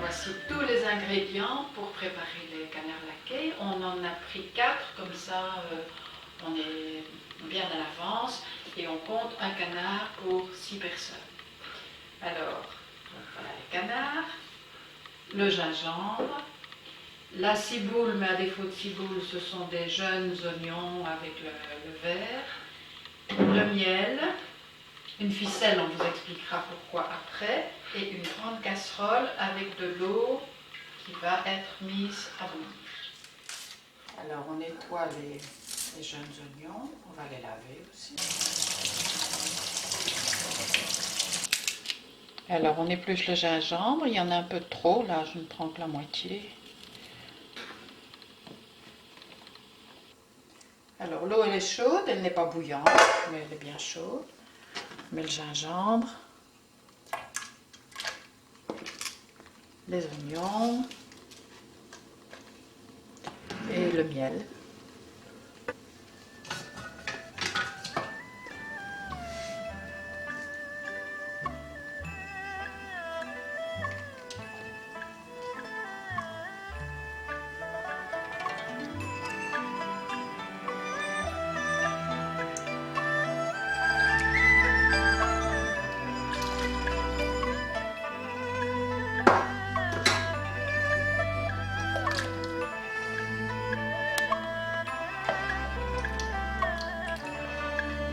voici tous les ingrédients pour préparer les canards laqués. On en a pris 4, comme ça on est bien à l'avance et on compte un canard pour 6 personnes. Alors, voilà les canards, le gingembre, la ciboule, mais à défaut de ciboule, ce sont des jeunes oignons avec le vert, le miel, une ficelle, on vous expliquera pourquoi après, et une grande casserole avec de l'eau qui va être mise à bouillir. Alors on nettoie les jeunes oignons, on va les laver aussi. Alors on épluche le gingembre, il y en a un peu trop, là je ne prends que la moitié. Alors l'eau elle est chaude, elle n'est pas bouillante, mais elle est bien chaude. On met le gingembre, les oignons et le miel.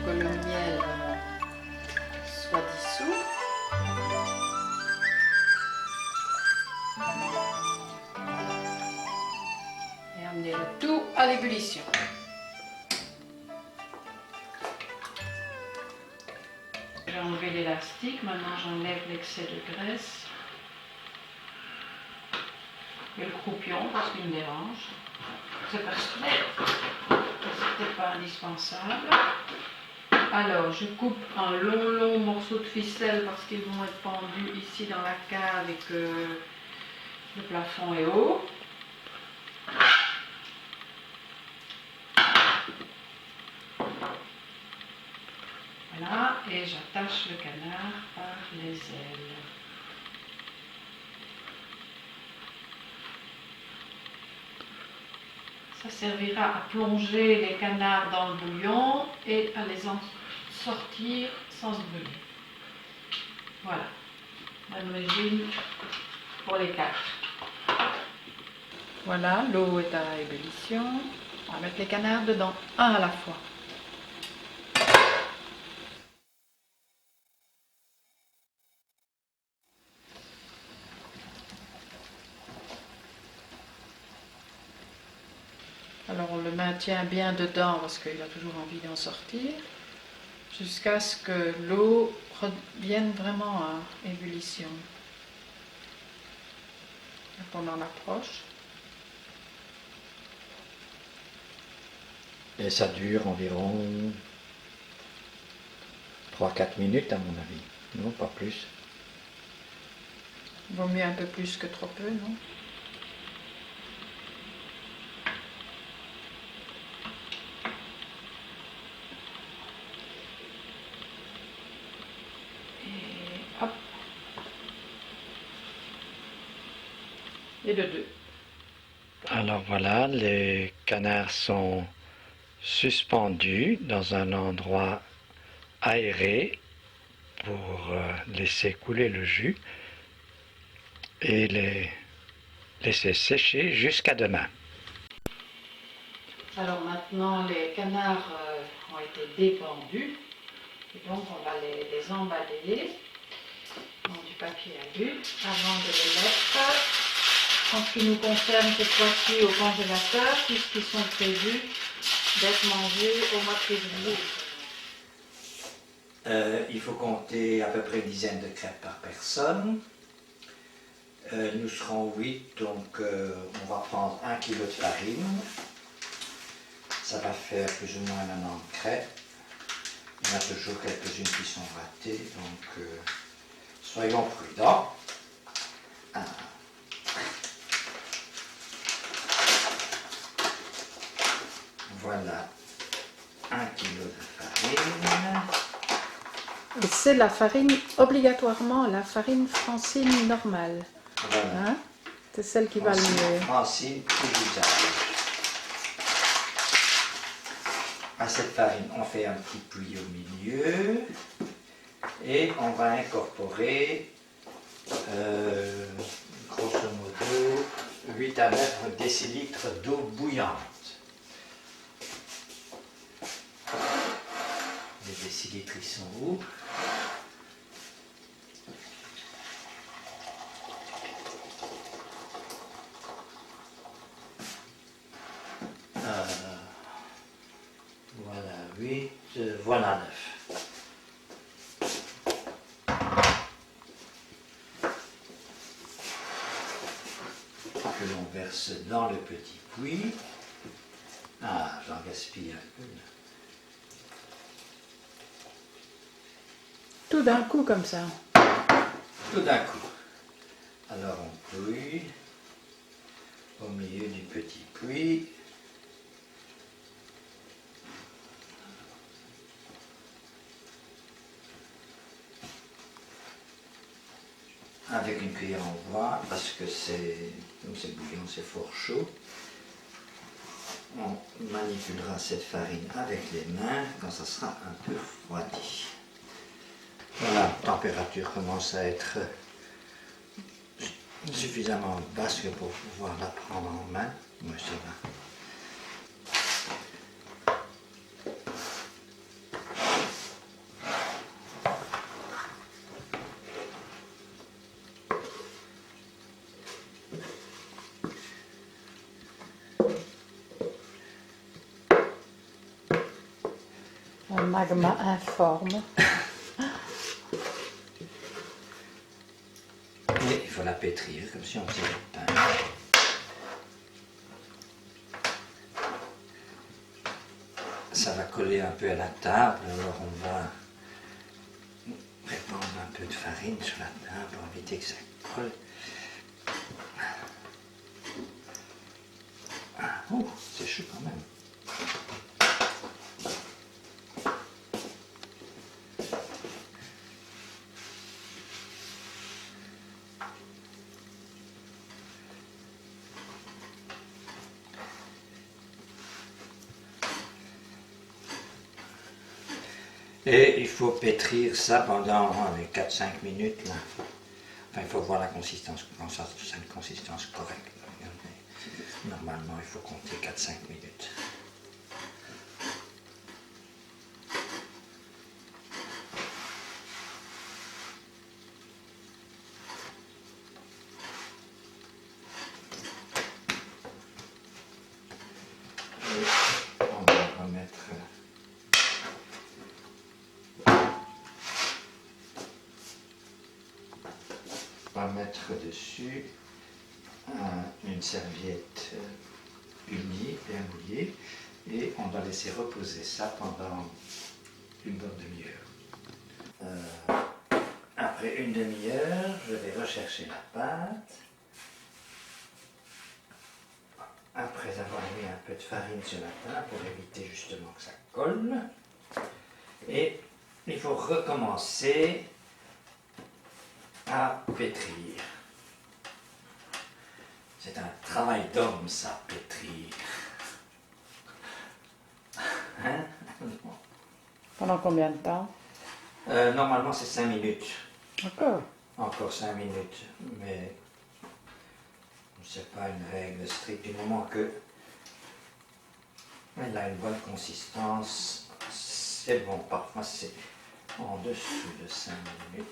Que le miel soit dissous. Et amener le tout à l'ébullition. J'ai enlevé l'élastique, maintenant j'enlève l'excès de graisse et le croupion parce qu'il me dérange. C'est personnel, c'était pas indispensable. Alors je coupe un long morceau de ficelle parce qu'ils vont être pendus ici dans la cave et que le plafond est haut. Voilà, et j'attache le canard par les ailes. Ça servira à plonger les canards dans le bouillon et à les en sortir sans se brûler. Voilà, même régime pour les 4. Voilà, l'eau est à ébullition. On va mettre les canards dedans, un à la fois. Alors on le maintient bien dedans parce qu'il a toujours envie d'en sortir, jusqu'à ce que l'eau revienne vraiment à ébullition. Donc on en approche. Et ça dure environ 3-4 minutes à mon avis, non pas plus. Vaut mieux un peu plus que trop peu, non? Et hop. Et de 2. Alors voilà, les canards sont suspendus dans un endroit aéré pour laisser couler le jus et les laisser sécher jusqu'à demain. Alors maintenant les canards ont été dépendus et donc on va les emballer dans du papier alu avant de les mettre, en ce qui nous concerne cette fois-ci, au congélateur, puisqu'ils sont prévus d'être mangés au mois de février. Il faut compter à peu près une dizaine de crêpes par personne. Nous serons 8, donc on va prendre 1 kg de farine. Ça va faire plus ou moins 90 crêpes. Il y en a toujours quelques-unes qui sont ratées, donc soyons prudents. Voilà, 1 kg de farine. Et c'est la farine, obligatoirement la farine Francine normale. Voilà. Hein? C'est celle qui va le mieux. Francine pour l'usage. À cette farine, on fait un petit pli au milieu et on va incorporer grosso modo 8 à 9 décilitres d'eau bouillante. Les décilitres, ils sont où? Voilà 8, voilà 9. Que l'on verse dans le petit puits. Ah, j'en gaspille un peu. Tout d'un coup comme ça. Tout d'un coup. Alors on puise au milieu du petit puits. Avec une cuillère en bois, parce que comme c'est bouillant, c'est fort chaud. On manipulera cette farine avec les mains quand ça sera un peu refroidi. Voilà, la température commence à être suffisamment basse pour pouvoir la prendre en main. Oui, ça va. Un magma informe. Et il faut la pétrir comme si on faisait du pain. Ça va coller un peu à la table, alors on va répandre un peu de farine sur la table pour éviter que ça colle. Ah, oh, c'est chaud quand même. Et il faut pétrir ça pendant 4-5 minutes. Là. Enfin, il faut voir la consistance, quand ça c'est une consistance correcte. Normalement, il faut compter 4-5 minutes. Et on va remettre dessus une serviette unie, bien mouillée, et on va laisser reposer ça pendant une bonne demi-heure. Après une demi-heure, je vais rechercher la pâte. Après avoir mis un peu de farine sur la table pour éviter justement que ça colle. Et il faut recommencer à pétrir. C'est un travail d'homme, ça, pétrir. Hein? Pendant combien de temps? Normalement, c'est 5 minutes. Encore? Encore 5 minutes, mais c'est pas une règle stricte. Du moment que elle a une bonne consistance, c'est bon. Parfois, c'est en dessous de 5 minutes.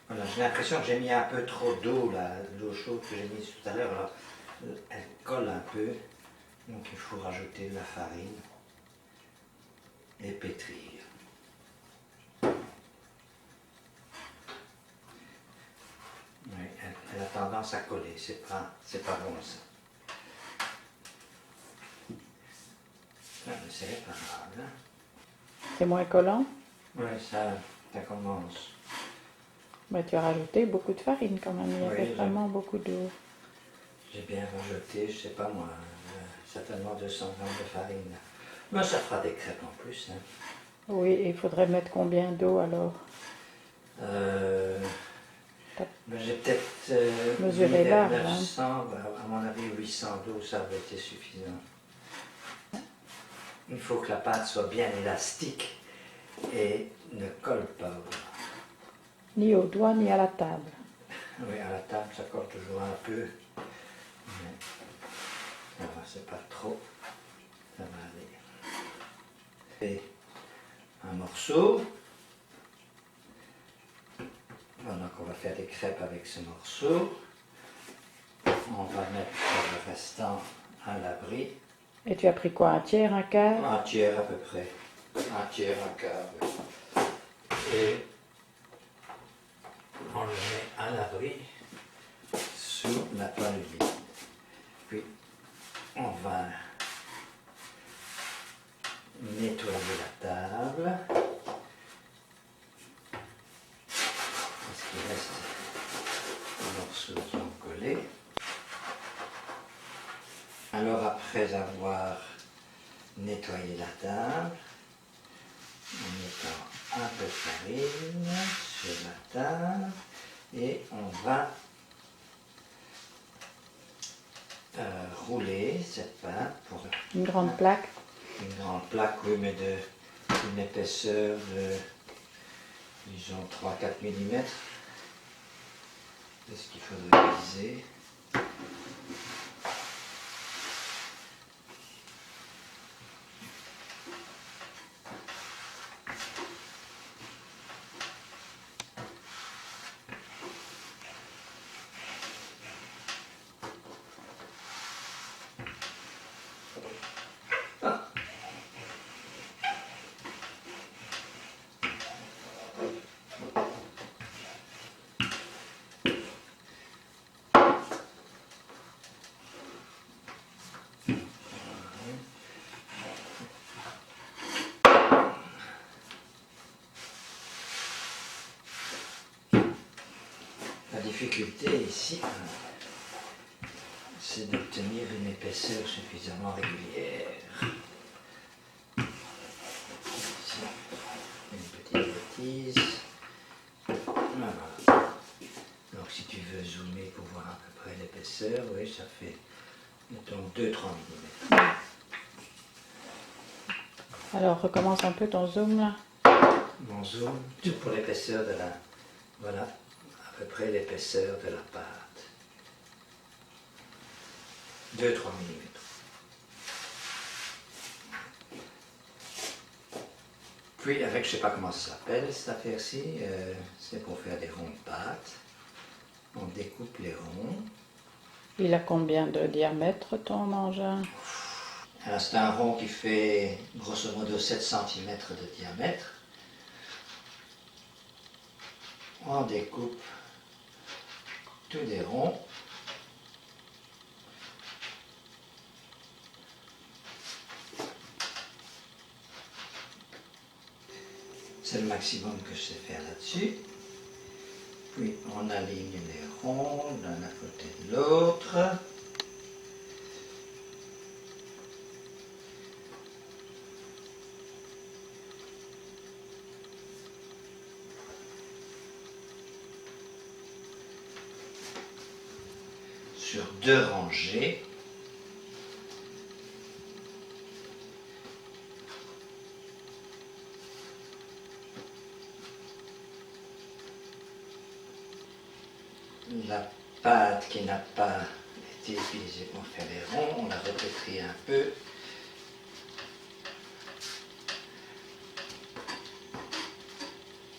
Voilà, j'ai l'impression que j'ai mis un peu trop d'eau, l'eau chaude que j'ai mise tout à l'heure, alors elle colle un peu, donc il faut rajouter de la farine et pétrir. Oui, elle a tendance à coller, c'est pas bon ça. Ah, mais c'est réparable. Hein? C'est moins collant? Oui, ça commence. Mais tu as rajouté beaucoup de farine quand même, il y avait Oui, vraiment beaucoup d'eau. J'ai bien rajouté, je sais pas moi, certainement 200 grammes de farine. Mais ça fera des crêpes en plus. Hein. Oui, et il faudrait mettre combien d'eau alors? Ben, j'ai peut-être Mesuré mis large, 900, ben, à mon avis 812, ça aurait été suffisant. Il faut que la pâte soit bien élastique et ne colle pas. Ni au doigt, ni à la table. Oui, à la table, ça colle toujours un peu. Mais c'est pas trop. Ça va aller. Et un morceau. Voilà, on va faire des crêpes avec ce morceau. On va mettre le restant à l'abri. Et tu as pris quoi? Un tiers, un quart? Un tiers à peu près. Un tiers, un quart. Oui. Et on le met à l'abri sous la toile vide. Puis on va nettoyer la table. Parce qu'il reste des morceaux qui ont collé. Alors après avoir nettoyé la table, en mettant un peu de farine sur la table et on va rouler cette pâte pour Une grande plaque? une grande plaque, oui, mais d'une épaisseur de, disons, 3-4 mm. C'est ce qu'il faudrait viser. La difficulté ici, c'est d'obtenir une épaisseur suffisamment régulière. Ici, une petite bêtise. Voilà. Donc si tu veux zoomer pour voir à peu près l'épaisseur, oui, ça fait, mettons, 2-3 mm. Alors recommence un peu ton zoom là. Mon zoom, tout pour l'épaisseur de la... Voilà, à peu près l'épaisseur de la pâte. 2-3 mm. Puis avec, je ne sais pas comment ça s'appelle cette affaire-ci, c'est pour faire des ronds de pâte. On découpe les ronds. Il a combien de diamètre ton engin? Alors c'est un rond qui fait grosso modo 7 cm de diamètre. On découpe tous les ronds. C'est le maximum que je sais faire là-dessus. Puis on aligne les ronds l'un à côté de l'autre. Sur 2 rangées. La pâte qui n'a pas été utilisée pour faire les ronds, on la repétrit un peu.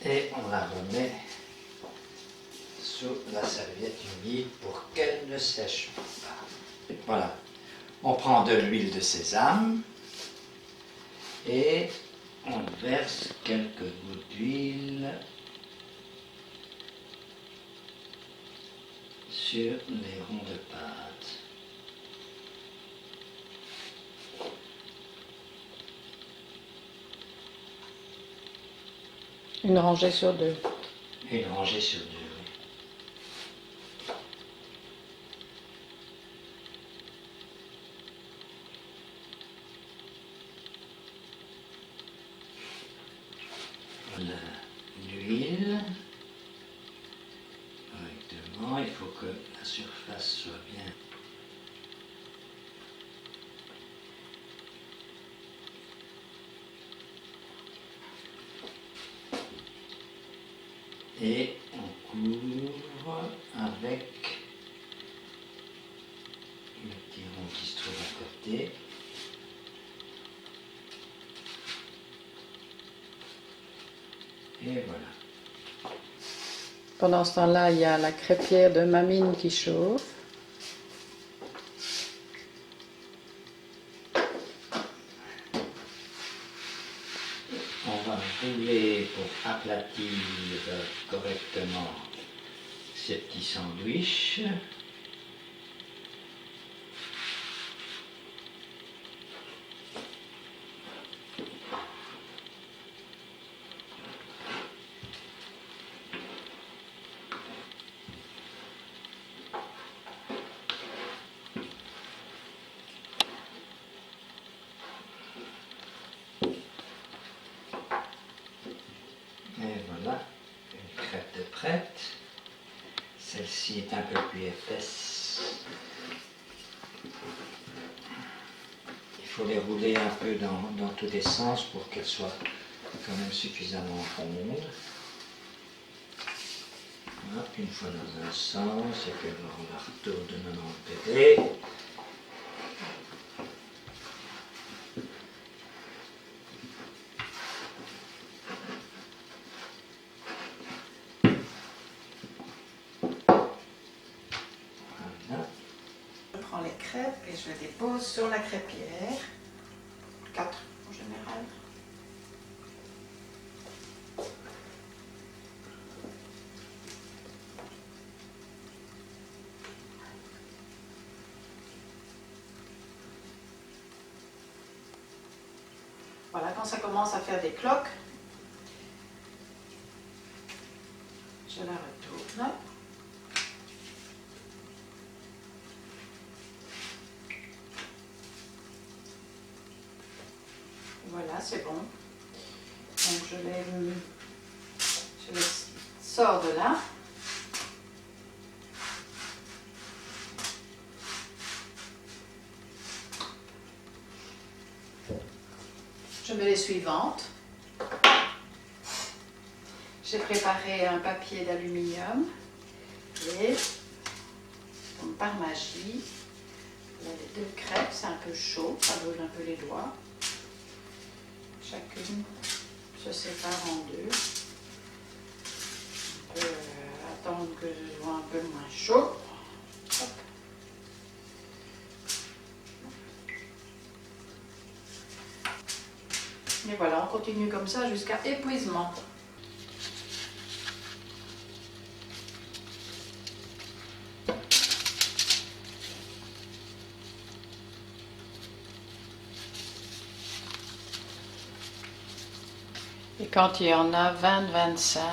Et on la remet sous la serviette humide pour qu'elle ne sèche pas. Voilà. On prend de l'huile de sésame et on verse quelques gouttes d'huile sur les ronds de pâte. Une rangée sur 2. Une rangée sur 2, oui. Voilà l'huile. Et on couvre avec le petit rond qui se trouve à côté. Et voilà. Pendant ce temps-là, il y a la crêpière de Mamine qui chauffe. On va rouler pour aplatir correctement ces petits sandwichs. Et voilà, une crêpe de prête. Celle-ci est un peu plus épaisse. Il faut les rouler un peu dans tous les sens pour qu'elles soient quand même suffisamment rondes. Voilà, une fois dans un sens, et puis on la retourne de 90 degrés. Voilà. Je prends les crêpes et je les dépose sur la crêpière. 4 en général. Voilà, quand ça commence à faire des cloques, je la retourne. Voilà, c'est bon. Donc je les sors de là. Je mets les suivantes. J'ai préparé un papier d'aluminium et, comme par magie, il y a les 2 crêpes, c'est un peu chaud, ça brûle un peu les doigts. Chacune se sépare en 2. On peut attendre que ce soit un peu moins chaud. Hop. Et voilà, on continue comme ça jusqu'à épuisement. Et quand il y en a 20-25,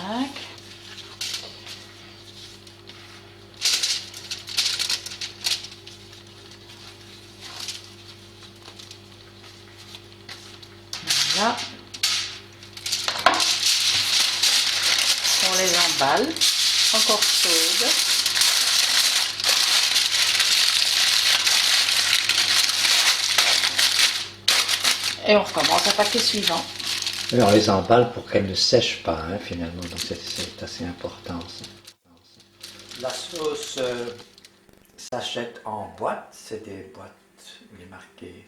voilà, on les emballe, encore chaudes. Et on recommence à paquet suivant. Et on les emballe pour qu'elles ne sèchent pas, hein, finalement, donc c'est assez important. Ça. La sauce s'achète en boîte, c'est des boîtes où il est marqué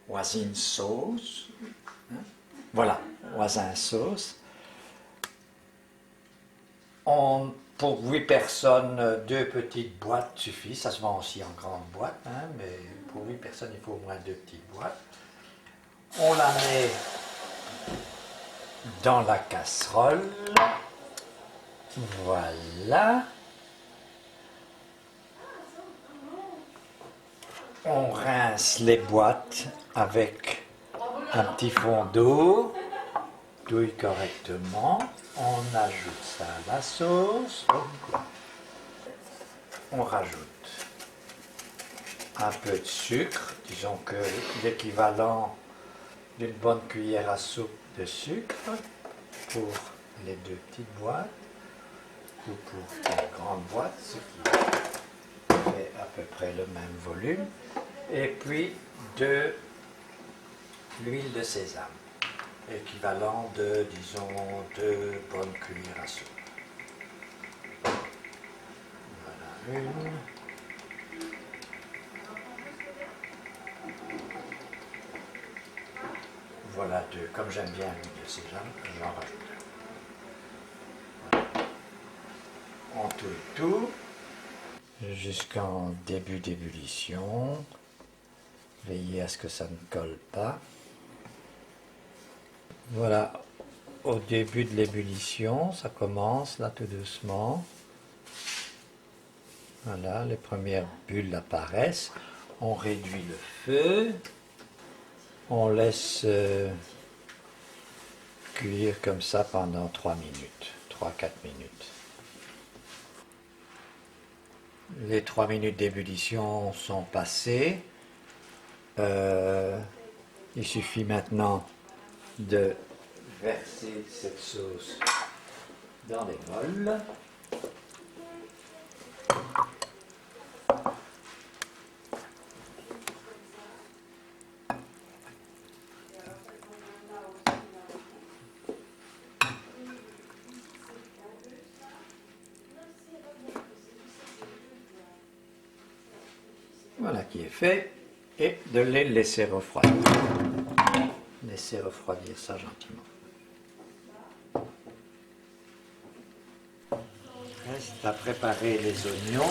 Voisine sauce. Hein? Voilà, Voisin sauce. Pour 8 personnes, 2 petites boîtes suffisent. Ça se vend aussi en grande boîte, hein, mais pour 8 personnes, il faut au moins 2 petites boîtes. On la met dans la casserole. Voilà. On rince les boîtes avec un petit fond d'eau. Douille correctement. On ajoute ça à la sauce. On rajoute un peu de sucre. Disons que l'équivalent d'une bonne cuillère à soupe de sucre pour les 2 petites boîtes ou pour une grande boîte, ce qui fait à peu près le même volume. Et puis de l'huile de sésame. équivalent de, disons, 2 bonnes cuillères à soupe. Voilà une. Voilà 2. Comme j'aime bien l'huile de sésame, j'en rajoute. Voilà. On tout jusqu'en début d'ébullition. Veillez à ce que ça ne colle pas. Voilà, au début de l'ébullition, ça commence là tout doucement. Voilà, les premières bulles apparaissent. On réduit le feu. On laisse cuire comme ça pendant 3 minutes, 3-4 minutes. Les 3 minutes d'ébullition sont passées. Il suffit maintenant de verser cette sauce dans les mols. Voilà qui est fait, et de les laisser refroidir. Laissez refroidir ça gentiment. Reste à préparer les oignons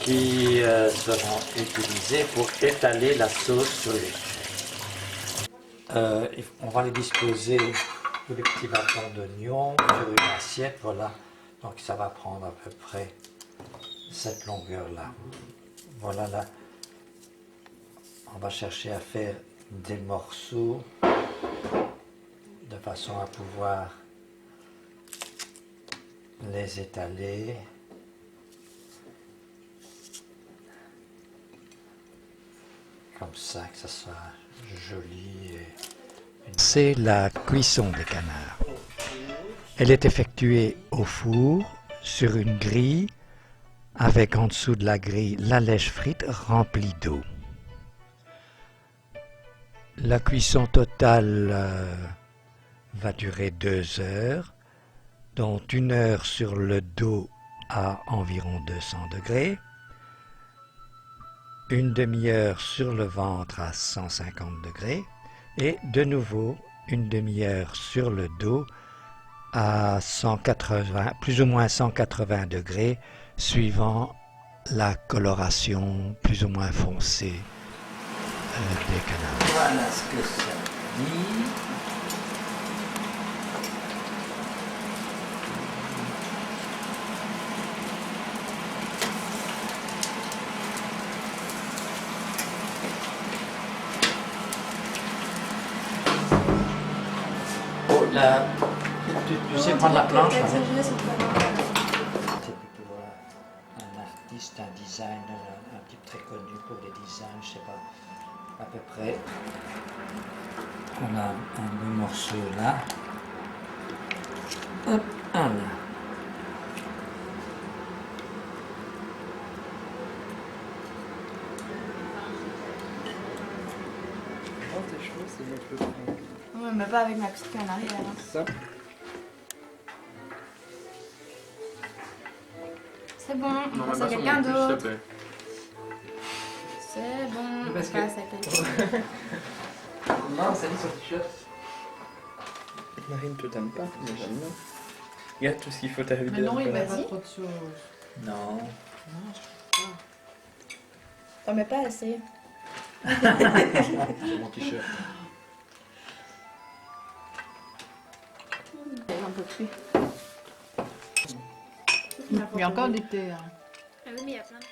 qui seront utilisés pour étaler la sauce sur les chais. On va les disposer, tous les petits bâtons d'oignons, sur une assiette, voilà. Donc ça va prendre à peu près cette longueur-là. Voilà là. On va chercher à faire des morceaux de façon à pouvoir les étaler. Comme ça, que ça soit joli. C'est la cuisson des canards. Elle est effectuée au four, sur une grille, avec en dessous de la grille la lèche frite remplie d'eau. La cuisson totale va durer 2 heures, dont 1 heure sur le dos à environ 200 degrés, 1 demi-heure sur le ventre à 150 degrés et de nouveau 1 demi-heure sur le dos à 180, plus ou moins 180 degrés, suivant la coloration plus ou moins foncée des canards. Voilà ce que ça dit. Oh là, tu sais prendre la planche, hein? C'est plutôt un artiste, un designer, un type très connu pour les designs, je sais pas. À peu près. On a un beau morceau là. Hop, un là. Oh, c'est chaud, c'est mettre le fond. Ouais, mais pas avec ma petite canne arrière. Hein. Ça. C'est bon, on Non, passe mais à quelqu'un s'il te d'autre. plaît. C'est bon, on Parce passe que- à quelqu'un. Non, ça dit sur le t-shirt. Marine, toi t'aimes pas, mais j'aime bien. Regarde tout ce qu'il faut t'arriver Mais non, il va Vas-y. pas trop de choses. Non. Non, je trouve T'en mets pas assez. C'est mon t-shirt. Un peu plus. pas. Il y a encore du thé. Hein. Ah oui, mais il y a plein de